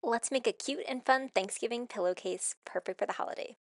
Let's make a cute and fun Thanksgiving pillowcase perfect for the holiday.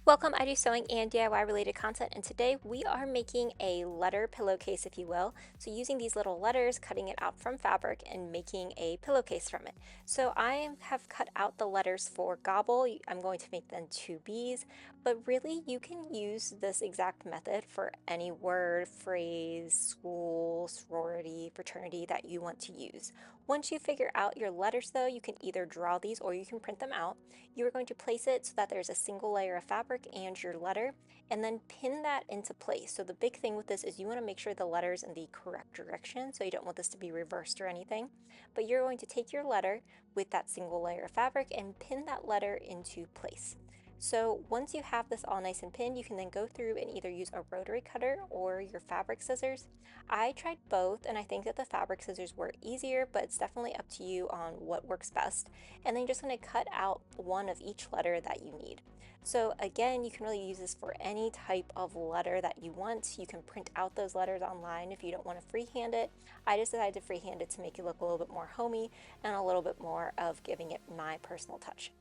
Welcome, I do sewing and DIY related content, and today we are making a letter pillowcase, if you will. So using these little letters, cutting it out from fabric, and making a pillowcase from it. So I have cut out the letters for gobble. I'm going to make them 2Bs, but really you can use this exact method for any word, phrase, school, sorority, fraternity that you want to use. Once you figure out your letters though, you can either draw these or you can print them out. You are going to place it so that there's a single layer of fabric and your letter, and then pin that into place. So the big thing with this is you want to make sure the letter's in the correct direction, so you don't want this to be reversed or anything. But you're going to take your letter with that single layer of fabric and pin that letter into place. So once you have this all nice and pinned, you can then go through and either use a rotary cutter or your fabric scissors. I tried both and I think that the fabric scissors were easier, but it's definitely up to you on what works best. And then you're just going to cut out one of each letter that you need. So again, you can really use this for any type of letter that you want. You can print out those letters online if you don't want to freehand it. I just decided to freehand it to make it look a little bit more homey and a little bit more of giving it my personal touch.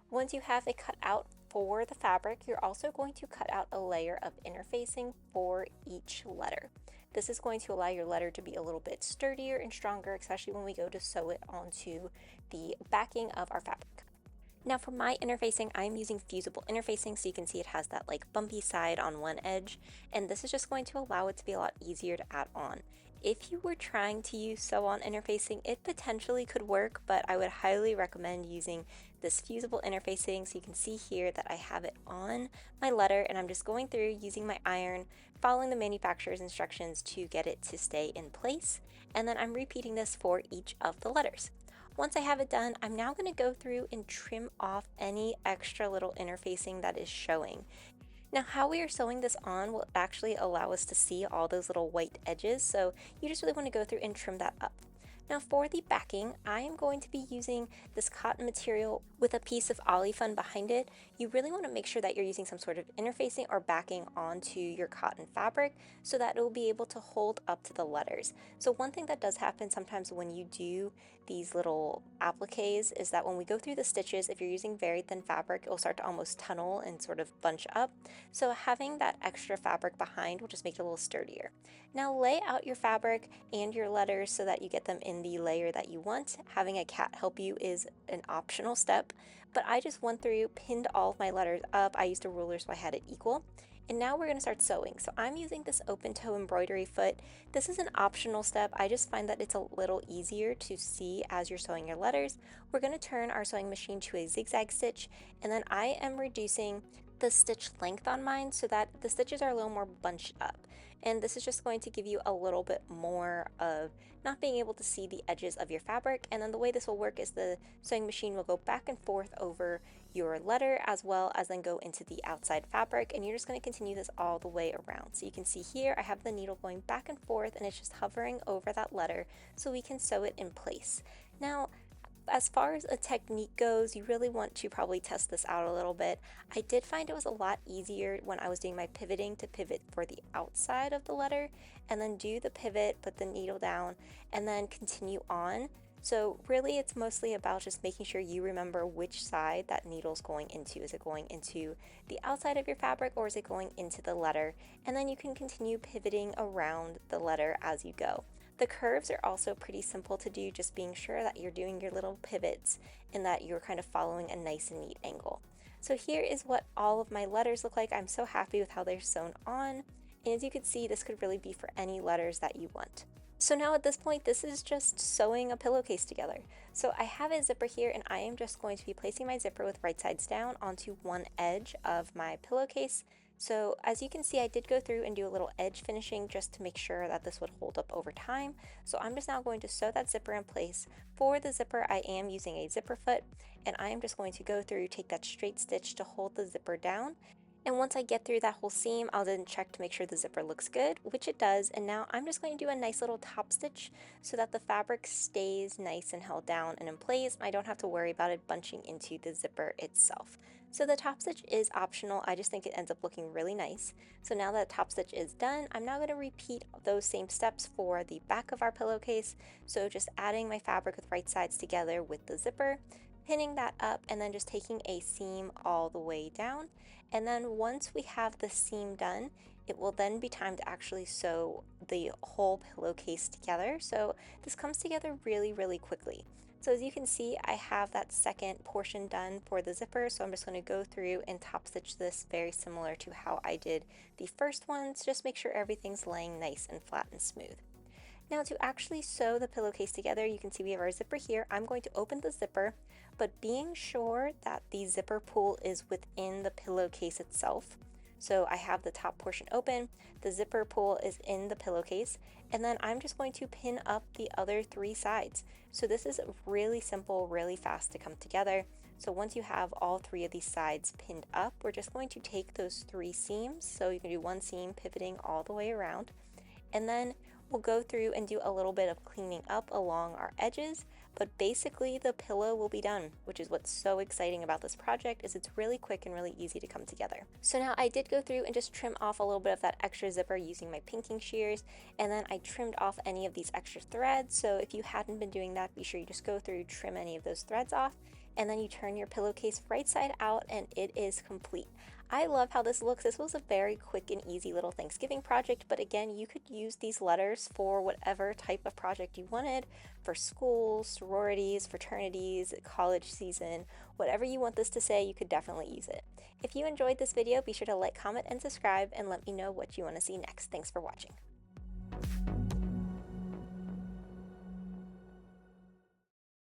Once you have it cut out for the fabric, you're also going to cut out a layer of interfacing for each letter. This is going to allow your letter to be a little bit sturdier and stronger, especially when we go to sew it onto the backing of our fabric. Now for my interfacing, I'm using fusible interfacing, so you can see it has that like bumpy side on one edge, and this is just going to allow it to be a lot easier to add on. If you were trying to use sew-on interfacing, it potentially could work, but I would highly recommend using this fusible interfacing. So you can see here that I have it on my letter, and I'm just going through using my iron, following the manufacturer's instructions to get it to stay in place, and then I'm repeating this for each of the letters. Once I have it done, I'm now going to go through and trim off any extra little interfacing that is showing. Now, how we are sewing this on will actually allow us to see all those little white edges, so you just really want to go through and trim that up. Now for the backing, I am going to be using this cotton material with a piece of olifin behind it. You really want to make sure that you're using some sort of interfacing or backing onto your cotton fabric so that it will be able to hold up to the letters. So one thing that does happen sometimes when you do these little appliques is that when we go through the stitches, if you're using very thin fabric, it will start to almost tunnel and sort of bunch up. So having that extra fabric behind will just make it a little sturdier. Now lay out your fabric and your letters so that you get them in the layer that you want. Having a cat help you is an optional step, but I just went through, pinned all of my letters up. I used a ruler so I had it equal. And now we're going to start sewing. So I'm using this open toe embroidery foot. This is an optional step. I just find that it's a little easier to see as you're sewing your letters. We're going to turn our sewing machine to a zigzag stitch, and then I am reducing the stitch length on mine so that the stitches are a little more bunched up. And this is just going to give you a little bit more of not being able to see the edges of your fabric. And then the way this will work is the sewing machine will go back and forth over your letter as well as then go into the outside fabric, and you're just going to continue this all the way around. So you can see here I have the needle going back and forth and it's just hovering over that letter so we can sew it in place. Now as far as a technique goes, you really want to probably test this out a little bit. I did find it was a lot easier when I was doing my pivoting to pivot for the outside of the letter and then do the pivot, put the needle down, and then continue on. So really it's mostly about just making sure you remember which side that needle's going into. Is it going into the outside of your fabric or is it going into the letter? And then you can continue pivoting around the letter as you go. The curves are also pretty simple to do, just being sure that you're doing your little pivots and that you're kind of following a nice and neat angle. So here is what all of my letters look like. I'm so happy with how they're sewn on. And as you can see, this could really be for any letters that you want. So now at this point, this is just sewing a pillowcase together. So I have a zipper here and I am just going to be placing my zipper with right sides down onto one edge of my pillowcase. So as you can see, I did go through and do a little edge finishing just to make sure that this would hold up over time. So I'm just now going to sew that zipper in place. For the zipper, I am using a zipper foot, and I am just going to go through, take that straight stitch to hold the zipper down. And once I get through that whole seam, I'll then check to make sure the zipper looks good, which it does. And now I'm just going to do a nice little top stitch so that the fabric stays nice and held down and in place. I don't have to worry about it bunching into the zipper itself. So the top stitch is optional. I just think it ends up looking really nice. So now that top stitch is done, I'm now going to repeat those same steps for the back of our pillowcase. So just adding my fabric with right sides together with the zipper, pinning that up, and then just taking a seam all the way down. And then once we have the seam done, it will then be time to actually sew the whole pillowcase together. So this comes together really, really quickly. So as you can see, I have that second portion done for the zipper, so I'm just going to go through and top stitch this very similar to how I did the first ones. Just make sure everything's laying nice and flat and smooth. Now to actually sew the pillowcase together, you can see we have our zipper here. I'm going to open the zipper, but being sure that the zipper pull is within the pillowcase itself. So I have the top portion open, the zipper pull is in the pillowcase, and then I'm just going to pin up the other three sides. So this is really simple, really fast to come together. So once you have all three of these sides pinned up, we're just going to take those three seams. So you can do one seam pivoting all the way around, and then we'll go through and do a little bit of cleaning up along our edges, but basically the pillow will be done, which is what's so exciting about this project, is it's really quick and really easy to come together. So now I did go through and just trim off a little bit of that extra zipper using my pinking shears, and then I trimmed off any of these extra threads. So if you hadn't been doing that, be sure you just go through, trim any of those threads off, and then you turn your pillowcase right side out and it is complete. I love how this looks. This was a very quick and easy little Thanksgiving project, but again, you could use these letters for whatever type of project you wanted, for schools, sororities, fraternities, college season, whatever you want this to say, you could definitely use it. If you enjoyed this video, be sure to like, comment, and subscribe, and let me know what you want to see next. Thanks for watching.